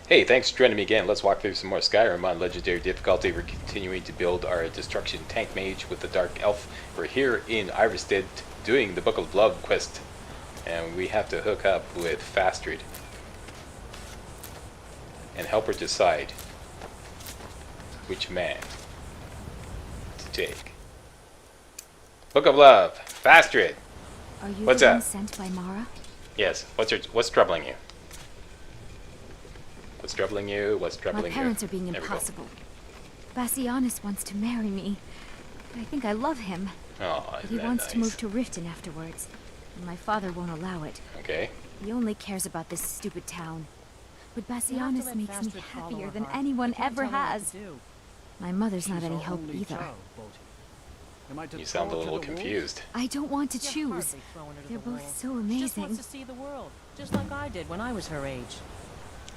Hey, thanks for joining me again. Let's walk through some more Skyrim on Legendary difficulty. We're continuing to build our Destruction Tank Mage with the Dark Elf. We're here in Ivarstead doing the Book of Love quest. And we have to hook up with Fastred and help her decide which man to take. Book of Love, Fastred. Are you What's the one up? sent by Mara? Yes. What's troubling you? What's troubling you? What's troubling you? My parents are being There we go. impossible. Bassianus wants to marry me. I think I love him. Oh, But isn't he that wants nice? to move to Riften afterwards. And my father won't allow it. Okay. He only cares about this stupid town. But You have to Bassianus let makes me Fastred follow happier her than heart. anyone I can't ever tell her what has. to do. My mother's not She's any our help only either. child, Bodhi. Am I to You throw sound a her to little the wolves? confused. I don't want to You're choose. hardly throwing her to They're the both wolves. so She just amazing. wants to see the world, just like I did when I was her age.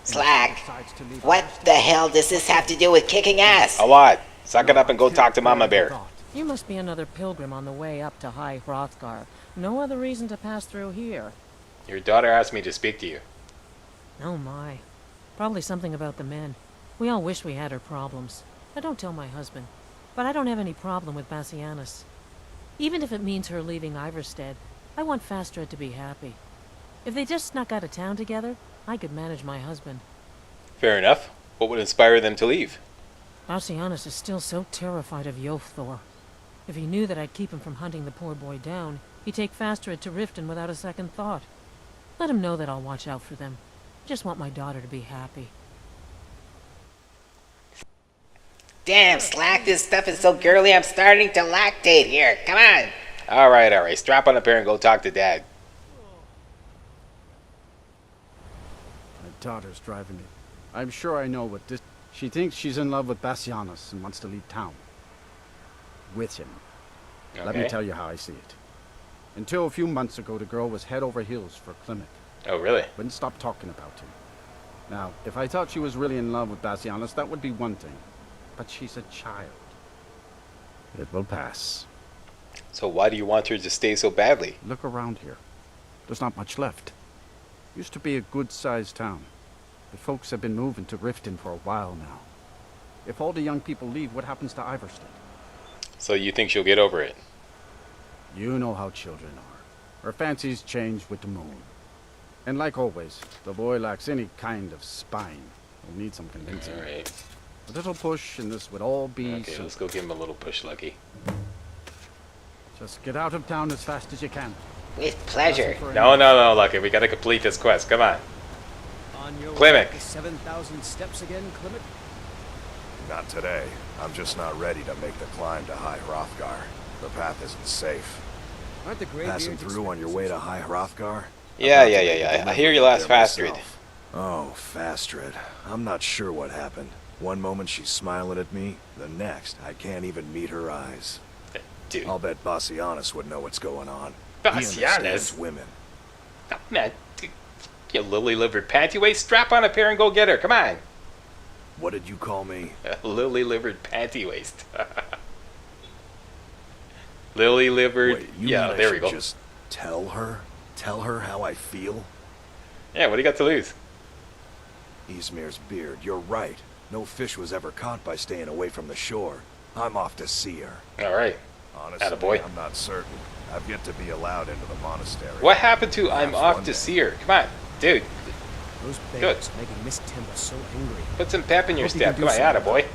And Slack, she decides to leave what Ivarstead. the hell does this have to do with kicking ass? A lot. Suck it No, up and go I talk to can't Mama bear the Bear. thought. You must be another pilgrim on the way up to High Hrothgar. No other reason to pass through here. Your daughter asked me to speak to you. Oh my. Probably something about the men. We all wish we had her problems. I don't tell my husband. But I don't have any problem with Bassianus. Even if it means her leaving Ivarstead, I want Fastred to be happy. If they just snuck out of town together, I could manage my husband. Fair enough. What would inspire them to leave? Bassianus is still so terrified of Yofthor. If he knew that I'd keep him from hunting the poor boy down, he'd take Fastred to Riften without a second thought. Let him know that I'll watch out for them. Just want my daughter to be happy. Damn, Slack, this stuff is so girly I'm starting to lactate here. Come on. Alright. Strap on up here and go talk to Dad. My daughter's driving me. I'm sure I know what this... She thinks she's in love with Bassianus and wants to leave town. With him. Let me Okay. tell you how I see it. Until a few months ago, the girl was head over heels for Clement. Oh, really? Wouldn't stop talking about him. Now, if I thought she was really in love with Bassianus, that would be one thing. But she's a child. It will pass. So why do you want her to stay so badly? Look around here. There's not much left. Used to be a good-sized town. The folks have been moving to Riften for a while now. If all the young people leave, what happens to Ivarstead? So you think she'll get over it? You know how children are. Her fancies change with the moon. And like always, the boy lacks any kind of spine. He'll need some convincing. Alright. A little push and this would all be Okay, so. let's go give him a little push, Lucky. Just get out of town as fast as you can. With pleasure. No, Lucky. We gotta complete this quest. Come on. On your Clemic. way to 7,000 steps again, Clement? Not today. I'm just not ready to make the climb to High Hrothgar. The path isn't safe. Aren't the graybeards Passing through on your way to High Hrothgar? Yeah. About to make a I hear you delivery last there Fastred. myself. Oh, Fastred. I'm not sure what happened. One moment she's smiling at me, the next I can't even meet her eyes. Dude. I'll bet Bassianus would know what's going on. Bassianus? He understands women. Oh, man, you lily-livered panty waist. Strap on a pair and go get her. Come on. What did you call me? Lily-livered panty waist. Lily-livered. Wait, you Yeah, mean I there we should go. just tell her? Tell her how I feel? Yeah, what do you got to lose? Izmir's beard, you're right. No fish was ever caught by staying away from the shore. I'm off to see her. All right. Honestly, Attaboy. I'm not certain. I've yet to be allowed into the monastery. What happened to I'm Perhaps off one to day. see her? Come on, dude. Those Good. bears making Miss Timber so angry. Put some pep in your Hope you step. can Come do on, something boy.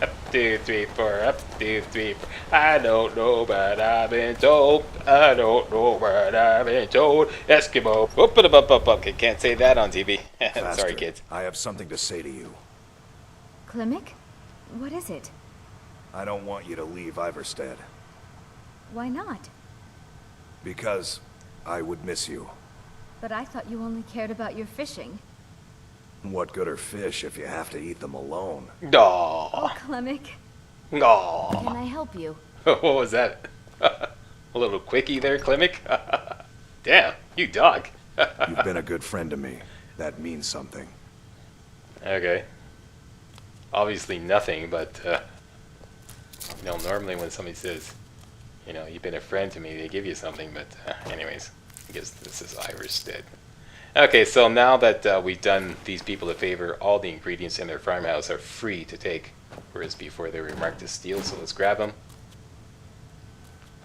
Up, 2, 3, 4. Up, 2, 3, 4. I don't know, but I've been told. I don't know, but I've been told. Eskimo. Whoop, up. Okay, can't say that on TV. Sorry, Faster. kids. I have something to say to you. Clemic? What is it? I don't want you to leave Ivarstead. Why not? Because I would miss you. But I thought you only cared about your fishing. What good are fish if you have to eat them alone? No. Oh, Clemic, No. can I help you? What was that? A little quickie there, Clemic? Damn, you dog. You've been a good friend to me. That means something. Okay. Obviously nothing, but, normally when somebody says, you've been a friend to me, they give you something, but anyways, I guess this is Ivarstead. Okay, so now that we've done these people a favor, all the ingredients in their farmhouse are free to take, whereas before they were marked as steal. So let's grab them.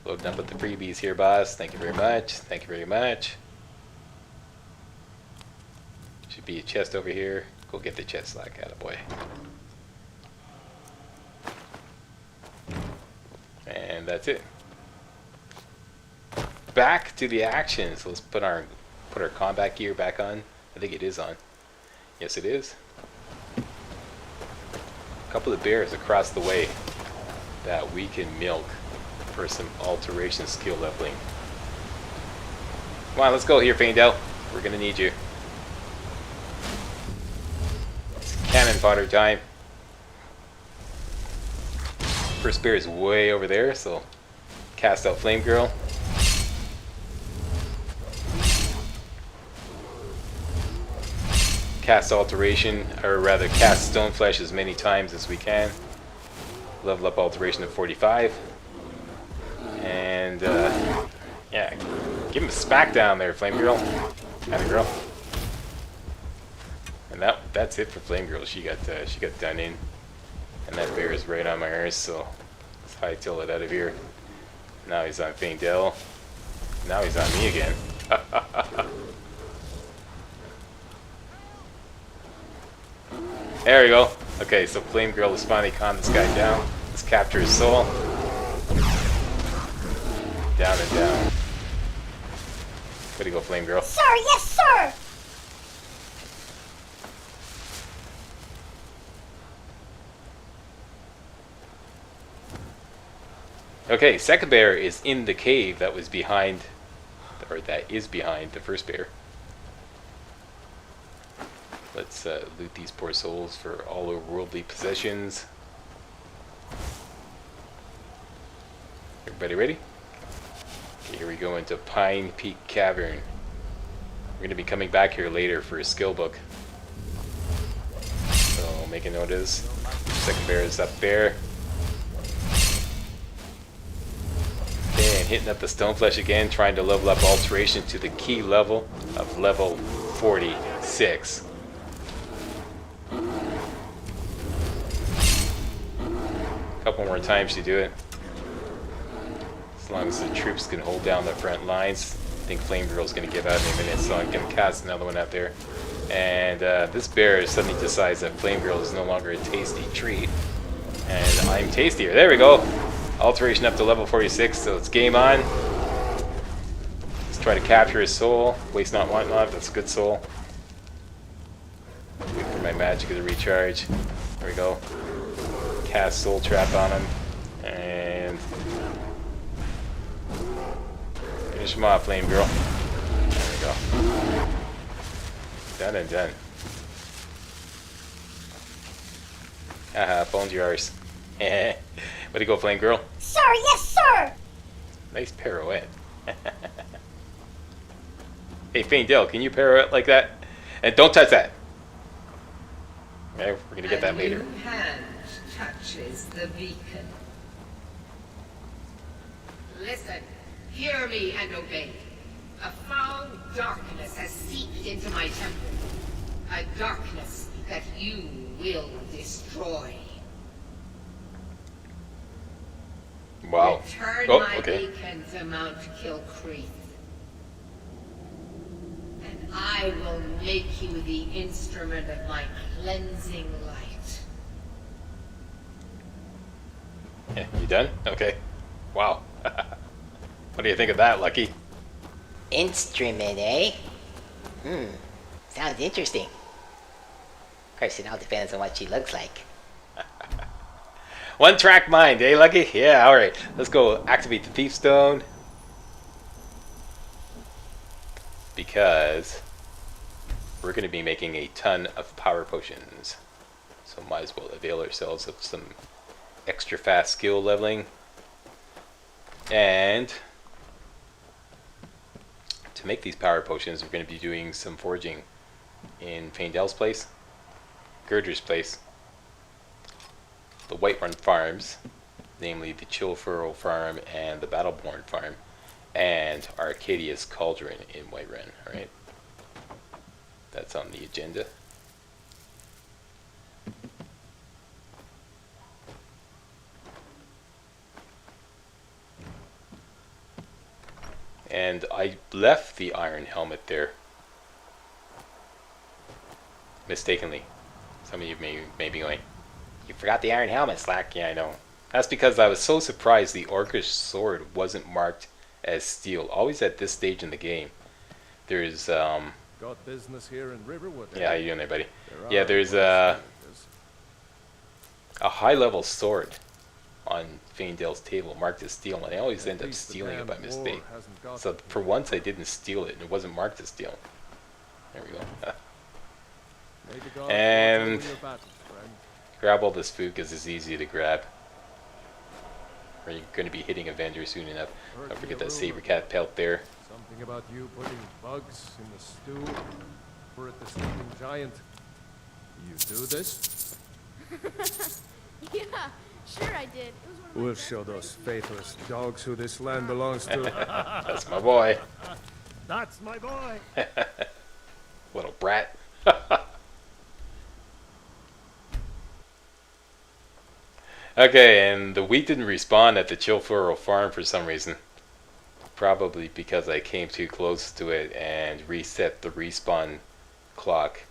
Loading up with the freebies here, boss. Thank you very much. Thank you very much. Should be a chest over here. Go get the chest, Slack. Attaboy. And that's it. Back to the action. So let's put our combat gear back on. I think it is on. Yes, it is. A couple of bears across the way that we can milk for some alteration skill leveling. Come on, let's go here, Faendel. We're gonna need you. It's cannon fodder time. First bear is way over there, so cast out Flame Girl. Cast alteration, or rather cast stone flesh as many times as we can. Level up alteration to 45. And yeah, give him a smack down there, Flame Girl. Atta girl. And that's it for Flame Girl. She got done in. And that bear is right on my arse, so let's hightail it out of here. Now he's on Faendel. Now he's on me again. There we go. Okay, so Flame Girl is finally calmed this guy down. Let's capture his soul. Down and down. Way to go, Flame Girl. Sir, yes, sir! Okay, second bear is in the cave that was behind, or that is behind the first bear. Let's loot these poor souls for all our worldly possessions. Everybody ready? Okay, here we go into Pine Peak Cavern. We're going to be coming back here later for a skill book. So make a note of this. Second bear is up there. Okay, and hitting up the stone flesh again, trying to level up alteration to the key level of level 46. Couple more times to do it. As long as the troops can hold down the front lines. I think Flame Girl's going to give out in a minute, so I'm going to cast another one out there. And this bear suddenly decides that Flame Girl is no longer a tasty treat. And I'm tastier. There we go. Alteration up to level 46, so it's game on. Let's try to capture his soul. Waste not, want not. That's a good soul. Wait for my magic to recharge. There we go. Cast Soul Trap on him. And finish him off, Flame Girl. There we go. Done and done. Haha, phone's yours. Way to go, Flame Girl. Sir, yes, sir! Nice pirouette. Hey, Faendel, can you pirouette like that? And don't touch that. Okay, we're gonna get that later. New hand touches the beacon. Listen, hear me and obey. A foul darkness has seeped into my temple. A darkness that you will destroy. Wow. Return Oh, my okay. beacon to Mount Kilcreath. And I will make you the instrument of my cleansing light. Yeah, you done? Okay. Wow. What do you think of that, Lucky? Instrument, eh? Sounds interesting. Of course, it all depends on what she looks like. One track mind, eh, Lucky? Yeah, alright. Let's go activate the Thief Stone. Because we're going to be making a ton of power potions. So might as well avail ourselves of some extra fast skill leveling. And to make these power potions, we're going to be doing some foraging in Faendel's place, Gerder's place, the Whiterun farms, namely the Chillfurl farm and the Battleborn farm, and Arcadia's Cauldron in Whiterun, alright? That's on the agenda. And I left the iron helmet there mistakenly. Some of you may be going, "You forgot the iron helmet, Slack." Yeah, I know. That's because I was so surprised the orcish sword wasn't marked as steel. Always at this stage in the game, there's Got business here in Riverwood. yeah, how you doing there, buddy? Yeah, there's a high level sword on Faendale's table marked as steel, and I always end up stealing it by mistake. So for once I didn't steal it, and it wasn't marked as steel. There we go. And grab all this food because it's easy to grab. Or you're going to be hitting a vendor soon enough. Don't forget that saber cat pelt there. Something about you putting bugs in the stew for the sleeping giant. You do this? Yeah, sure I did. It was one of my We'll show those faithless dogs who this land belongs to. That's my boy. That's my boy. Little brat. Okay, and the wheat didn't respawn at the Chilfuro farm for some reason. Probably because I came too close to it and reset the respawn clock.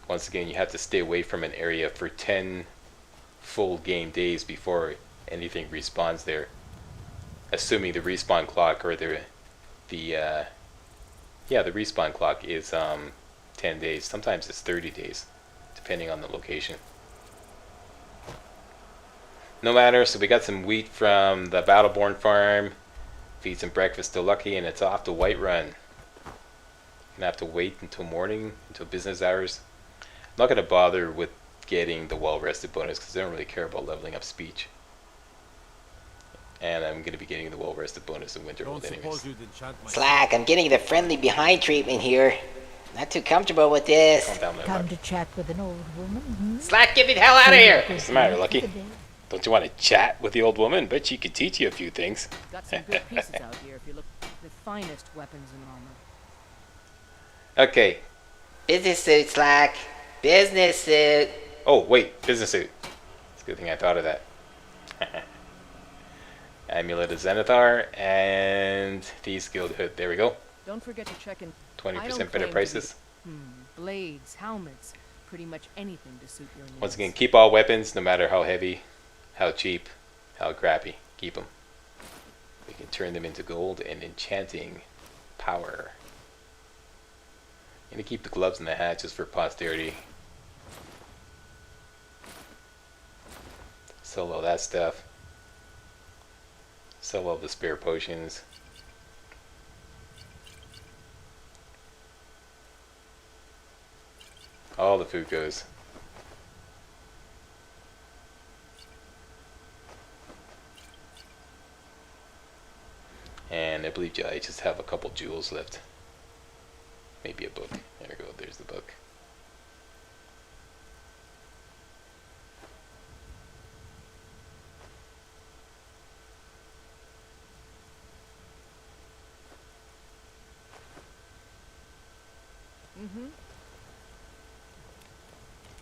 Once again, you have to stay away from an area for 10 full game days before anything respawns there. Assuming the respawn clock or the respawn clock is 10 days. Sometimes it's 30 days, depending on the location. No matter, so we got some wheat from the Battleborn farm. Feed some breakfast to Lucky, and it's off to Whiterun. Gonna have to wait until morning, until business hours. I'm not gonna bother with getting the well-rested bonus because I don't really care about leveling up speech. And I'm gonna be getting the well-rested bonus in Winterhold anyways. Slack, I'm getting the friendly behind treatment here. Not too comfortable with this. Calm down, Come to chat with an old woman, hmm? Slack, get me the hell out of here! What's the matter, Lucky? Don't you want to chat with the old woman? Bet she could teach you a few things. Got some good pieces out here if you look the finest weapons and armor. Okay. Business suit, Slack. Business suit. Oh, wait. Business suit. It's a good thing I thought of that. Amulet of Zenithar and Thieves Guild Hood. There we go. Don't forget to check in. 20% better prices. Blades, helmets, pretty much anything to suit your needs. Once again, keep all weapons, no matter how heavy, how cheap, how crappy. Keep them. We can turn them into gold and enchanting power. I'm gonna keep the gloves and the hat just for posterity. Sell all that stuff. Sell all the spare potions. All the food goes. And I believe I just have a couple jewels left. Maybe a book. There we go, there's the book.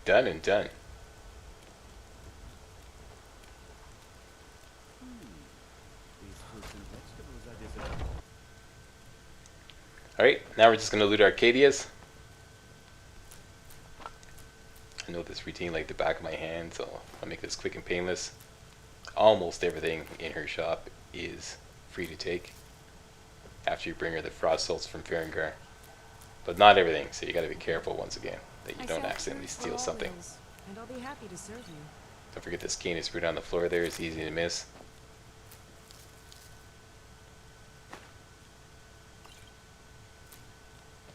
Done and done. Alright, now we're just going to loot Arcadia's. I know this routine like the back of my hand, so I'll make this quick and painless. Almost everything in her shop is free to take after you bring her the frost salts from Farengar. But not everything, so you gotta be careful once again that you don't accidentally steal something. And I'll be happy to serve you. Don't forget this cane is screwed on the floor there, it's easy to miss.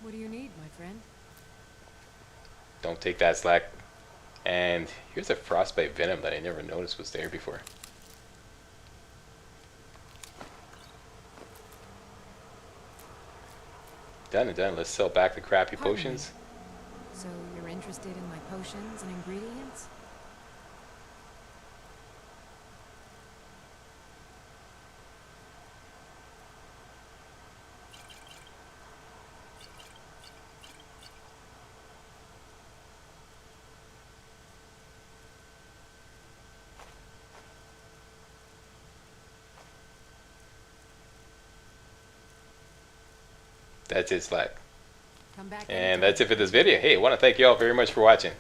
What do you need, my friend? Don't take that, Slack. And here's a frostbite venom that I never noticed was there before. Done and done. Let's sell back the crappy potions. So you're interested in my potions and ingredients? That's it, Slack. And that's it for this video. Hey, I want to thank you all very much for watching.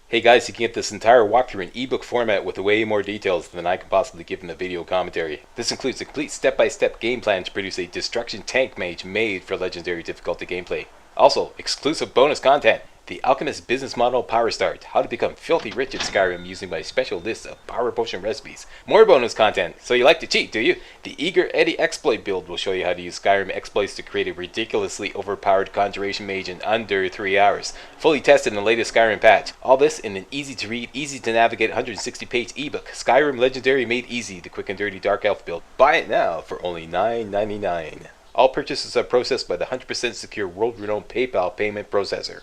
Hey guys, you can get this entire walkthrough in ebook format with way more details than I can possibly give in the video commentary. This includes a complete step-by-step game plan to produce a destruction tank mage made for legendary difficulty gameplay. Also, exclusive bonus content. The Alchemist business model power start. How to become filthy rich in Skyrim using my special list of power potion recipes. More bonus content. So you like to cheat, do you? The Eager Eddie exploit build will show you how to use Skyrim exploits to create a ridiculously overpowered conjuration mage in under 3 hours. Fully tested in the latest Skyrim patch. All this in an easy to read, easy to navigate 160-page ebook. Skyrim Legendary Made Easy, the quick and dirty Dark Elf build. Buy it now for only $9.99. All purchases are processed by the 100% secure world-renowned PayPal payment processor.